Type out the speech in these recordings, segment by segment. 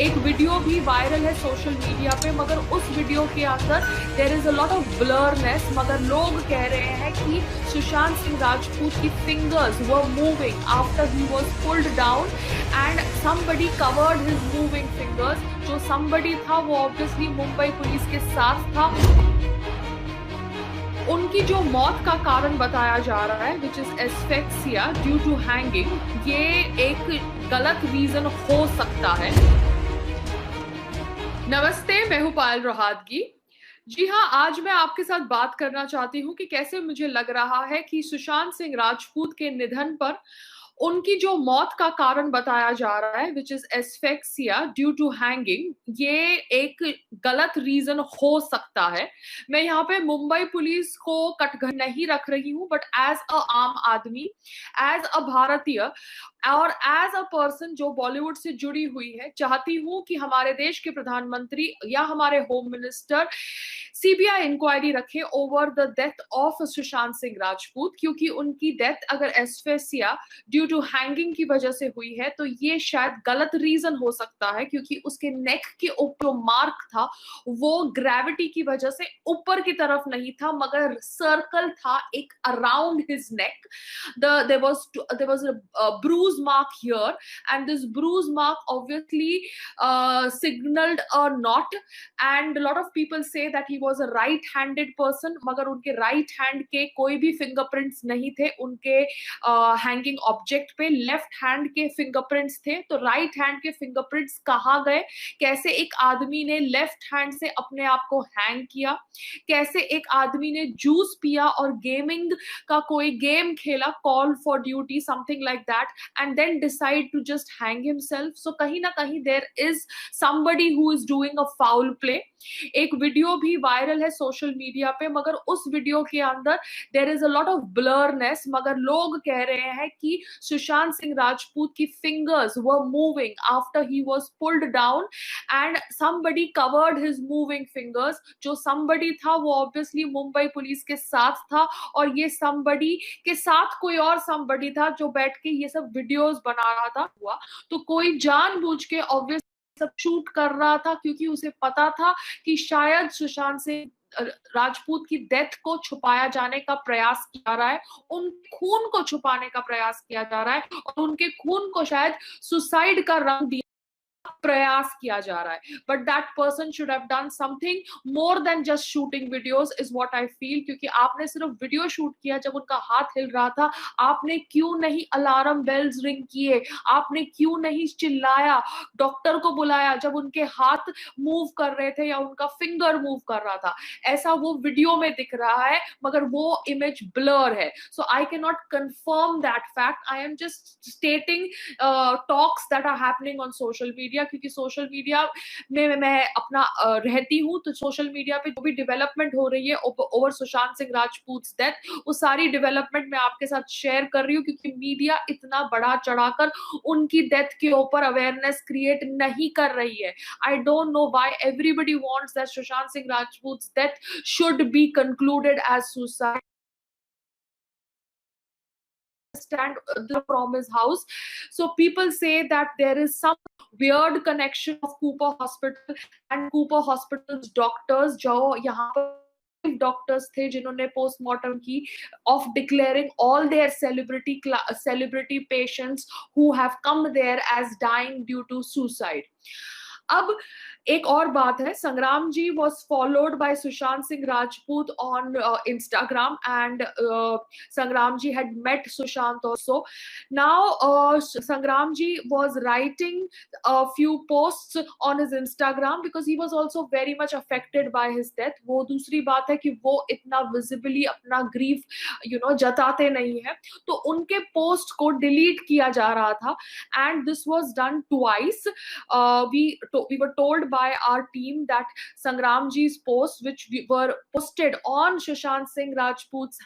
एक वीडियो भी वायरल है सोशल मीडिया पे, मगर उस वीडियो के अंदर there is a lot of blurness, मगर लोग कह रहे हैं कि सुशांत सिंह राजपूत की fingers were moving after he was pulled down and somebody covered his moving fingers। जो somebody था वो ऑब्वियसली मुंबई पुलिस के साथ था। उनकी जो मौत का कारण बताया जा रहा है which is asphyxia due to hanging, ये एक गलत रीजन हो सकता है। नमस्ते, मैं हूं पायल रोहातगी। जी हाँ, आज मैं आपके साथ बात करना चाहती हूँ कि कैसे मुझे लग रहा है कि सुशांत सिंह राजपूत के निधन पर उनकी जो मौत का कारण बताया जा रहा है which is asphyxia due to hanging, ये एक गलत रीजन हो सकता है। मैं यहाँ पे मुंबई पुलिस को कटघरे नहीं रख रही हूँ, बट एज अ आम आदमी, एज अ भारतीय और एज अ पर्सन जो बॉलीवुड से जुड़ी हुई है, चाहती हूँ कि हमारे देश के प्रधानमंत्री या हमारे होम मिनिस्टर सीबीआई इंक्वायरी रखे over the death of Sushant Singh Rajput, क्योंकि उनकी डेथ अगर एस्फेक्सिया ड्यू टू हैंगिंग की वजह से हुई है तो ये शायद गलत रीजन हो सकता है, क्योंकि उसके नेक के ऊपर जो मार्क था वो ग्रेविटी की वजह से ऊपर की तरफ नहीं था, मगर सर्कल था एक around his neck. There was a bruise mark here, and this bruise mark obviously signaled a knot, and a lot of people say that he was a right handed person, मगर उनके right hand के कोई भी fingerprints नहीं थे उनके hanging object पे। Left hand के फिंगरप्रिंट्स थे, तो राइट हैंड के फिंगरप्रिंट्स कहाँ गए? कैसे एक आदमी ने लेफ्ट हैंड से अपने आप को हैंग किया? कैसे एक आदमी ने जूस पिया और गेमिंग का कोई गेम खेला, call for duty something like that, and then decide to just hang himself? So कहीं ना कहीं there is somebody who is doing a foul play। एक वीडियो भी वायरल है सोशल मीडिया पे, मगर उस वीडियो के अंदर there is a lot of blurness, मगर लोग कह रहे हैं कि सुशांत सिंह राजपूत की fingers were moving after he was pulled down and somebody covered his moving fingers। जो somebody था वो ऑब्वियसली मुंबई पुलिस के साथ था, और ये somebody के साथ कोई और somebody था जो बैठ के ये सब वीडियोस बना रहा था। हुआ तो कोई जानबूझ के ऑब्वियसली सब शूट कर रहा था, क्योंकि उसे पता था कि शायद सुशांत सिंह राजपूत की डेथ को छुपाया जाने का प्रयास किया जा रहा है, उन खून को छुपाने का प्रयास किया जा रहा है, और उनके खून को शायद सुसाइड का रंग दिया प्रयास किया जा रहा है। But that person should have done something more than just shooting videos is what I feel. क्योंकि आपने सिर्फ वीडियो शूट किया जब उनका हाथ हिल रहा था, आपने क्यों नहीं अलार्म बेल्स रिंग किए? आपने क्यों नहीं चिल्लाया, डॉक्टर को बुलाया जब उनके हाथ मूव कर रहे थे या उनका फिंगर मूव कर रहा था? ऐसा वो वीडियो में दिख रहा है, मगर वो इमेज ब्लर है, so I can not confirm that fact. I am just stating talks that are happening on social media, क्योंकि सोशल मीडिया में मैं अपना रहती हूँ, तो सोशल मीडिया पे जो भी डेवलपमेंट हो रही है ओवर सुशांत सिंह राजपूत डेथ, वो सारी डेवलपमेंट मैं आपके साथ शेयर कर रही हूँ, क्योंकि मीडिया इतना बड़ा चढ़ाकर उनकी डेथ के ऊपर अवेयरनेस क्रिएट नहीं कर रही है। I don't know why everybody wants that Sushant Singh Rajput death should be concluded as suicide stand from his house. So people say that there is some weird connection of Cooper Hospital and Cooper Hospital's doctors, जो यहाँ पर doctors थे जिन्होंने postmortem की, of declaring all their celebrity patients who have come there as dying due to suicide. अब एक और बात है, संग्राम जी was followed by Sushant Singh Rajput on Instagram, and Sangram ji had met Sushant also. Now Sangram ji was writing a few posts on his Instagram because he was also very much affected by his death। वो दूसरी बात है कि वो इतना visibly अपना grief जताते नहीं है, तो उनके पोस्ट को डिलीट किया जा रहा था, and this was done twice। We were told by our team that Sangram ji's posts, which we were posted on Sushant Singh Rajput's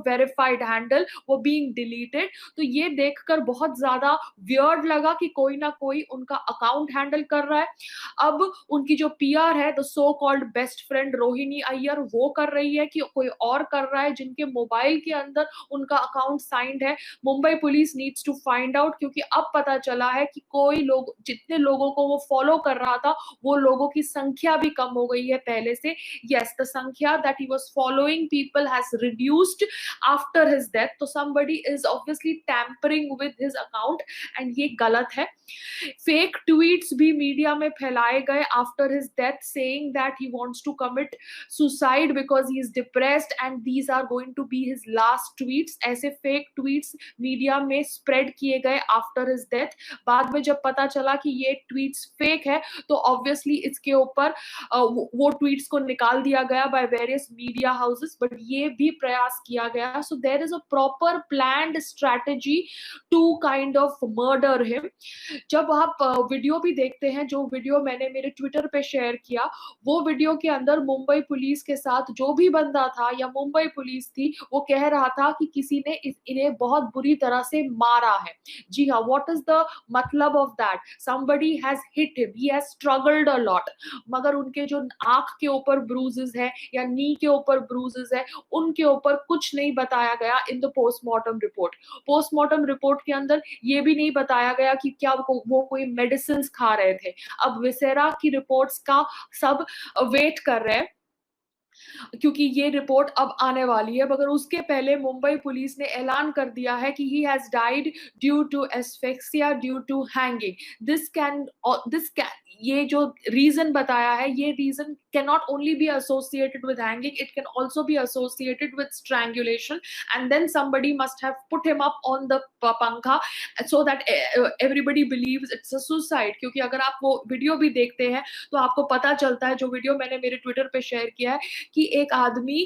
verified handle, were being deleted। तो ये देखकर बहुत ज्यादा वियर्ड लगा कि कोई ना कोई उनका अकाउंट हैंडल कर रहा है। अब उनकी जो पीआर है, the so called best friend Rohini Iyer, वो कर रही है कि कोई और कर रहा है जिनके मोबाइल के अंदर उनका अकाउंट साइंड है। Mumbai police needs to find out, क्योंकि अब पता चला है कि कोई लोग, जितने लोगों को वो फॉलो फॉलो कर रहा था वो लोगों की संख्या भी कम हो गई है पहले से. Yes, the संख्या that he was following people has reduced after his death. तो somebody is obviously tampering with his account and ये गलत है. फेक ट्वीट्स भी मीडिया में फैलाए गए after his death saying that he wants to commit suicide because he is depressed and these are going to be his last tweets. ऐसे fake tweets media में spread किए गए आफ्टर हिज डेथ. बाद में जब पता चला कि ये ट्वीट्स फेक है तो ऑब्वियसली इसके ऊपर वो ट्वीट्स को निकाल दिया गया by various media houses. But ये भी प्रयास किया गया. So there is a proper planned strategy to kind of murder him. जब आप वीडियो भी देखते हैं, जो वीडियो मैंने मेरे ट्विटर पे शेयर किया, वो वीडियो के अंदर मुंबई पुलिस के साथ जो भी बंदा था या मुंबई पुलिस थी वो कह रहा था कि किसी ने इन्हें बहुत बुरी तरह से मारा है. जी हाँ, व्हाट इज द मतलब of that? Somebody has hit him, he has struggled a lot. मगर उनके जो आंख के ऊपर ब्रूजेस है या नी के ऊपर ब्रूजेस है, उनके ऊपर कुछ नहीं बताया गया in the postmortem report. Postmortem report के अंदर ये भी नहीं बताया गया कि क्या वो कोई मेडिसिन खा रहे थे. अब विसेरा की रिपोर्ट्स का सब वेट कर रहे हैं क्योंकि ये रिपोर्ट अब आने वाली है. मगर उसके पहले मुंबई पुलिस ने ऐलान कर दिया है कि he has died due to asphyxia due to hanging. This can ये जो रीजन बताया है, ये reason cannot only be associated with hanging, it can also be associated with strangulation, and then somebody must have put him up on the pankha so that everybody believes it's a suicide. क्योंकि अगर आप वो video भी देखते हैं तो आपको पता चलता है, जो वीडियो मैंने मेरे ट्विटर पे शेयर किया है, कि एक आदमी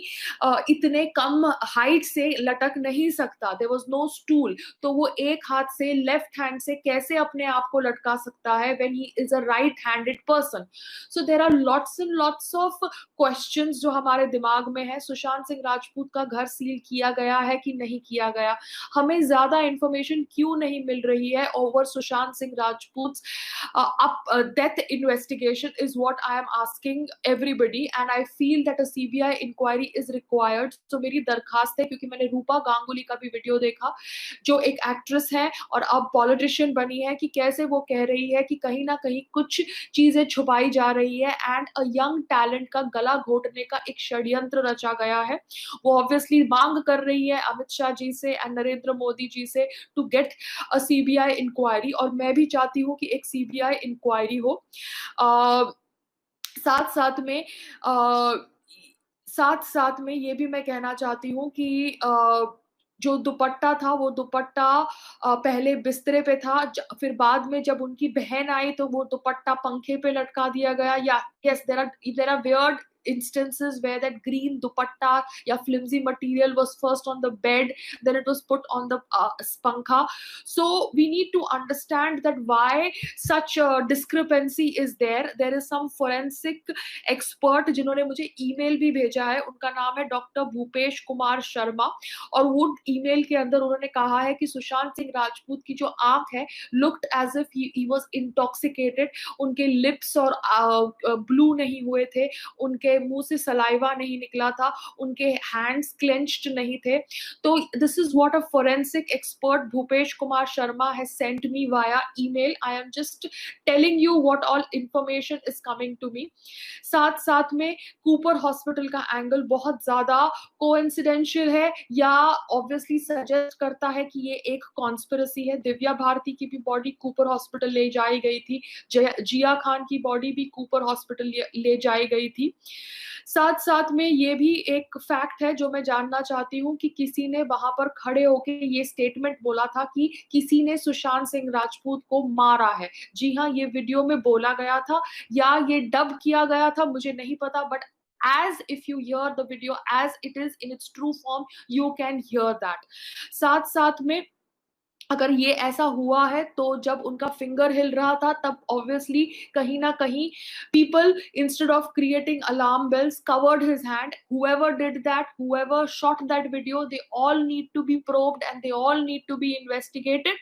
इतने कम हाइट से लटक नहीं सकता. there was no stool. तो वो एक हाथ से, लेफ्ट हैंड से कैसे अपने आप को लटका सकता है when he is a right handed person? So there are lots and lots of questions जो हमारे दिमाग में है. सुशांत सिंह राजपूत का घर सील किया गया है कि नहीं किया गया? हमें ज्यादा इंफॉर्मेशन क्यों नहीं मिल रही है over Sushant Singh Rajput death investigation is what I am asking everybody, and I feel that a CBI inquiry is required. तो मेरी दरखास्त है, क्योंकि मैंने रूपा गांगुली का भी वीडियो देखा, जो एक एक्ट्रेस है और अब पॉलिटिशियन बनी है, कि कैसे वो कह रही है कि कहीं ना कहीं कुछ चीजें छुपाई जा रही है एंड अ यंग टैलेंट का गला घोटने का एक षड्यंत्र रचा गया है. वो ऑब्वियसली मांग कर रही है अमित शाह जी से एंड नरेंद्र मोदी जी से to get a CBI inquiry, और मैं भी चाहती हूँ कि एक सीबीआई इंक्वायरी हो. साथ साथ में ये भी मैं कहना चाहती हूँ कि जो दुपट्टा था, वो दुपट्टा पहले बिस्तरे पे था, फिर बाद में जब उनकी बहन आई तो वो दुपट्टा पंखे पे लटका दिया गया. या yes, there are weird instances where that green dupatta या flimsy material was first on the bed, then it was put on the pankha. So we need to understand that why such a discrepancy is there. There is some forensic expert जिन्होंने मुझे email भी भेजा है. उनका नाम है doctor Bhupesh Kumar Sharma, और वो ईमेल के अंदर उन्होंने कहा है कि सुशांत सिंह राजपूत की जो आंख है looked as if he was intoxicated. उनके लिप्स और ब्लू नहीं हुए थे, उनके मुंह से सलाइवा नहीं निकला था, उनके हैंड्स क्लेंच्ड नहीं थे. तो this is what a forensic expert Bhupesh Kumar Sharma has sent me via email. I am just telling you what all information is coming to me. साथ में कूपर हॉस्पिटल का एंगल बहुत ज्यादा कोइंसिडेंशियल है, या ऑब्वियसली सजेस्ट करता है कि ये एक कॉन्स्पिरेसी है. दिव्या भारती की भी बॉडी कूपर हॉस्पिटल ले जाई गई थी, जिया खान की बॉडी भी कूपर हॉस्पिटल ले जाई गई थी. साथ में ये भी एक फैक्ट है जो मैं जानना चाहती हूँ कि किसी ने वहां पर खड़े होकर ये स्टेटमेंट बोला था कि किसी ने सुशांत सिंह राजपूत को मारा है. जी हाँ, ये वीडियो में बोला गया था या ये डब किया गया था, मुझे नहीं पता, but as if you hear the video as it is in its true form, you can hear that. साथ में अगर ये ऐसा हुआ है तो जब उनका फिंगर हिल रहा था तब ऑब्वियसली कहीं ना कहीं people instead of creating alarm bells covered his hand. Whoever did that, whoever shot that video, they all need to be probed and they all need to be investigated.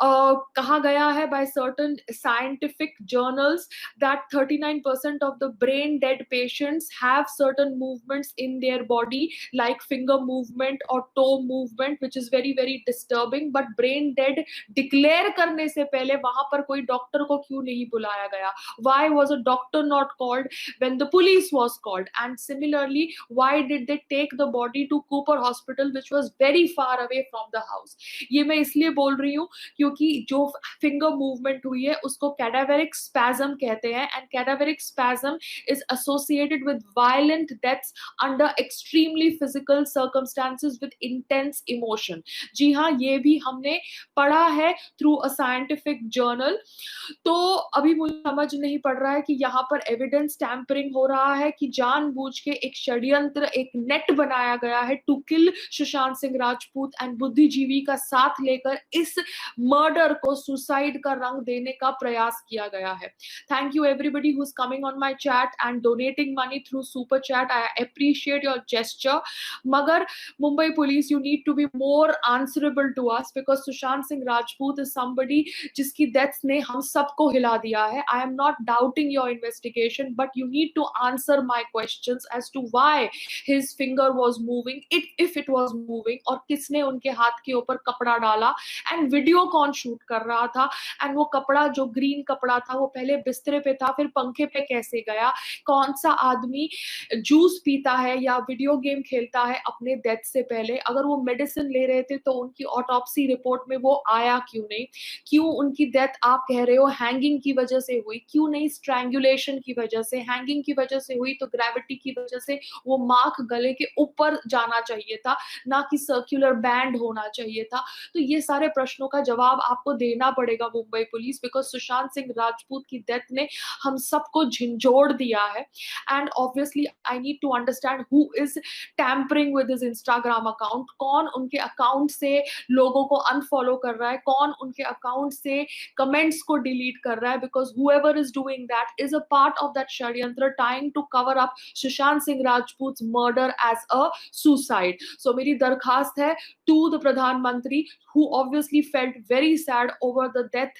कहा गया है by certain scientific journals that 39% of the brain dead patients have certain movements in their body like finger movement or toe movement, which is very very disturbing. But brain dead declare करने से पहले वहां पर कोई doctor को क्यों नहीं बुलाया गया? Why was a doctor not called when the police was called? And similarly, why did they take the body to Cooper Hospital, which was very far away from the house? ये मैं इसलिए बोल रही हूँ क्योंकि जो फिंगर मूवमेंट हुई है उसको कैडावेरिक स्पैज्म कहते हैं, and cadaveric spasm is associated with violent deaths under extremely physical circumstances with intense emotion. जी हाँ, ये भी हमने पढ़ा है थ्रू अ साइंटिफिक जर्नल। तो अभी मुझे समझ नहीं पड़ रहा है कि यहाँ पर एविडेंस टैंपरिंग हो रहा है कि जानबूझ के एक षड्यंत्र, एक नेट बनाया गया है to kill Sushant Singh Rajput, and बुद्धिजीवी का साथ लेकर इस मर्डर को सुसाइड का रंग देने का प्रयास किया गया है। Thank you everybody who is coming on my chat and donating money through super chat. I appreciate your gesture, मगर Mumbai police, you need to be more answerable to us, because Sushant Singh Rajput is somebody जिसकी death ने हम सबको हिला दिया है। I am not doubting your investigation, but you need to answer my questions as to why his finger was moving, if it was moving, और किसने उनके हाथ के ऊपर कपड़ा डाला, एंड वीडियो कौन शूट कर रहा था, एंड वो कपड़ा जो ग्रीन कपड़ा था वो पहले बिस्तरे पे था फिर पंखे पे कैसे गया? कौन सा आदमी जूस पीता है या वीडियो गेम खेलता है अपने डेथ से पहले? अगर वो मेडिसिन ले रहे थे तो उनकी ऑटोप्सी रिपोर्ट में वो आया क्यों नहीं? क्यों उनकी डेथ आप कह रहे हो हैंगिंग की वजह से हुई, क्यों नहीं स्ट्रैंगुलेशन की वजह से? हैंगिंग की वजह से हुई तो ग्रेविटी की वजह से वो मार्क गले के ऊपर जाना चाहिए था, ना कि सर्कुलर बैंड होना चाहिए था। तो ये सारे प्रश्नों का जवाब आपको देना पड़ेगा मुंबई पुलिस, बिकॉज सुशांत सिंह राजपूत की डेथ ने हम सबको झंझोड़ दिया है। And obviously I need to understand who is tampering with his Instagram account, कौन उनके अकाउंट से लोगों को अनफॉलो कर रहा है, कौन उनके अकाउंट से कमेंट्स को डिलीट कर रहा है, because whoever is doing that is a part of that षड्यंत्र trying to cover up Sushant Singh Rajput murder as a suicide. So मेरी दरखास्त है to the Pradhan Mantri, who obviously felt very sad over the death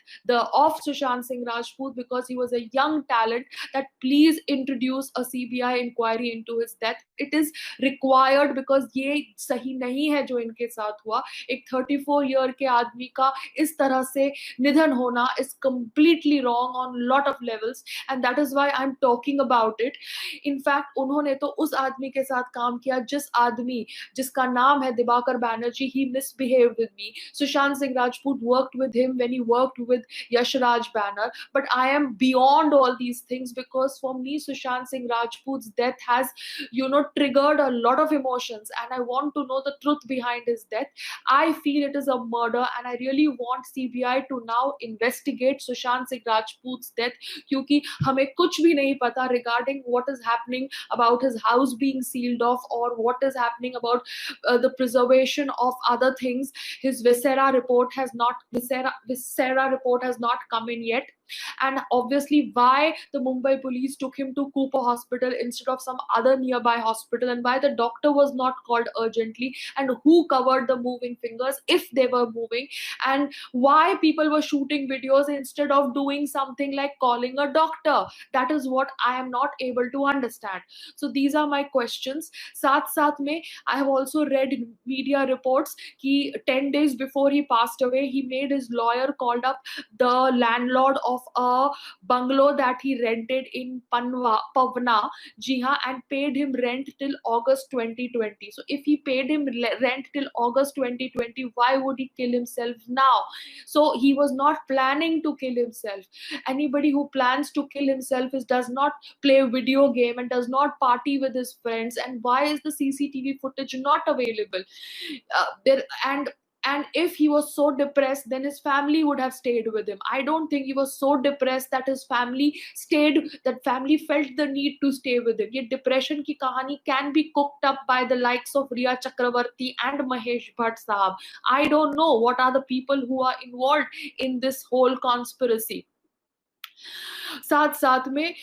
of Sushant Singh Rajput because he was a young talent, that please introduce a CBI inquiry into his death. It is required because ये सही नहीं है जो इनके साथ हुआ। एक 34 year के आदमी का इस तरह से निधन होना is completely wrong on lot of levels, and that is why I'm talking about it. In fact, उन्होंने तो उस आदमी के साथ काम किया जिस आदमी जिसका नाम है Diwakar Banerjee, he misbehaved with me. Sushant Singh Rajput worked with him when he worked with Yashraj Banner. But I am beyond all these things because for me, Sushant Singh Rajput's death has, triggered a lot of emotions, and I want to know the truth behind his death. I feel it is a murder, and I really want CBI to now investigate Sushant Singh Rajput's death, क्योंकि हमें कुछ भी नहीं पता regarding what is happening about his house being sealed off, or what is happening about the preservation of other things. His viscera report has not come in yet, and obviously why the Mumbai police took him to Cooper Hospital instead of some other nearby hospital, and why the doctor was not called urgently, and who covered the moving fingers if they were moving, and why people were shooting videos instead of doing something like calling a doctor. That is what I am not able to understand. So these are my questions. साथ साथ में I have also read media reports कि 10 days before he passed away, he made his lawyer called up the landlord of a bungalow that he rented in Pavna, ji haan, and paid him rent till August 2020. So if he paid him rent till August 2020, why would he kill himself now? So he was not planning to kill himself. Anybody who plans to kill himself does not play video game and does not party with his friends. And why is the CCTV footage not available? And if he was so depressed, then his family would have stayed with him. I don't think he was so depressed that that family felt the need to stay with him. Ye depression ki kahani can be cooked up by the likes of Riya Chakravarti and Mahesh Bhatt sahab. I don't know what are the people who are involved in this whole conspiracy. साथ साथ में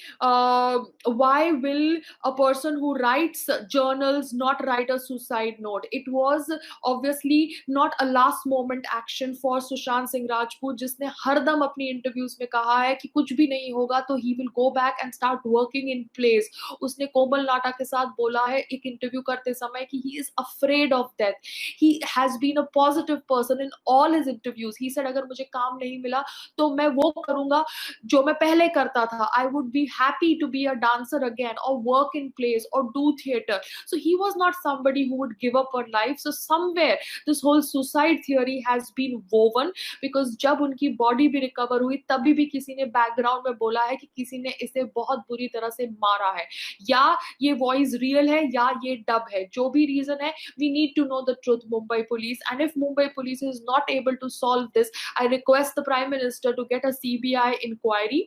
why will a person who writes journals not write a suicide note? It was obviously not a last moment action for Sushant Singh Rajput, जिसने हरदम अपनी interviews में कहा है कि कुछ भी नहीं होगा तो he will go back and start working in place. उसने कोमल नाटा के साथ बोला है एक इंटरव्यू करते समय कि he is afraid of death. He has been a positive person in all his interviews. He said अगर मुझे काम नहीं मिला तो मैं वो करूंगा जो मैं पहले करता था। I would be happy to be a dancer again और वर्क इन प्लेस और do theatre. So he was not somebody who would give up her life. So somewhere this whole suicide theory has been woven, because जब उनकी body भी recover हुई तभी भी किसी ने बैकग्राउंड में बोला है कि किसी ने इसे बहुत बुरी तरह से मारा है, या ये वॉइस रियल है या ये डब है। जो भी रीजन है, we need to know the truth, Mumbai police. And if Mumbai police is not able to solve this, I request the Prime Minister to get a CBI inquiry.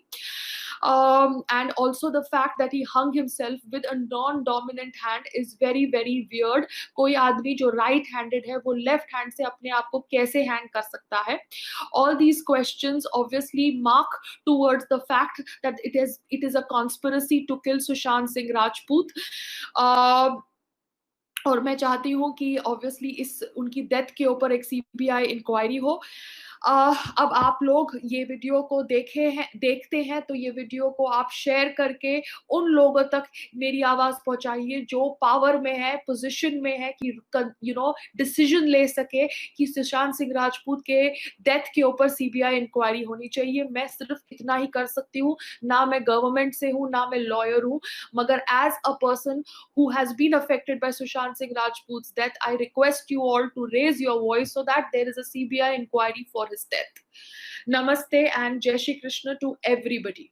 And also the fact that he hung himself with a non-dominant hand is very very weird. कोई आदमी जो right handed है वो left hand से अपने आप को कैसे hand कर सकता है? All these questions obviously mark towards the fact that it is a conspiracy to kill Sushant Singh Rajput. और मैं चाहती हूँ कि ऑब्वियसली इस उनकी डेथ के ऊपर एक सीबीआई इंक्वायरी हो। अब आप लोग ये वीडियो को देखते हैं तो ये वीडियो को आप शेयर करके उन लोगों तक मेरी आवाज पहुंचाइए जो पावर में है, पोजीशन में है कि डिसीजन ले सके कि सुशांत सिंह राजपूत के डेथ के ऊपर सीबीआई इंक्वायरी होनी चाहिए। मैं सिर्फ इतना ही कर सकती हूँ, ना मैं गवर्नमेंट से हूँ ना मैं लॉयर हूँ, मगर as a person who has been affected by Sushant Singh Rajput's death, I request you all to raise your voice so that there is a CBI inquiry for his death. Namaste and Jai Shri Krishna to everybody.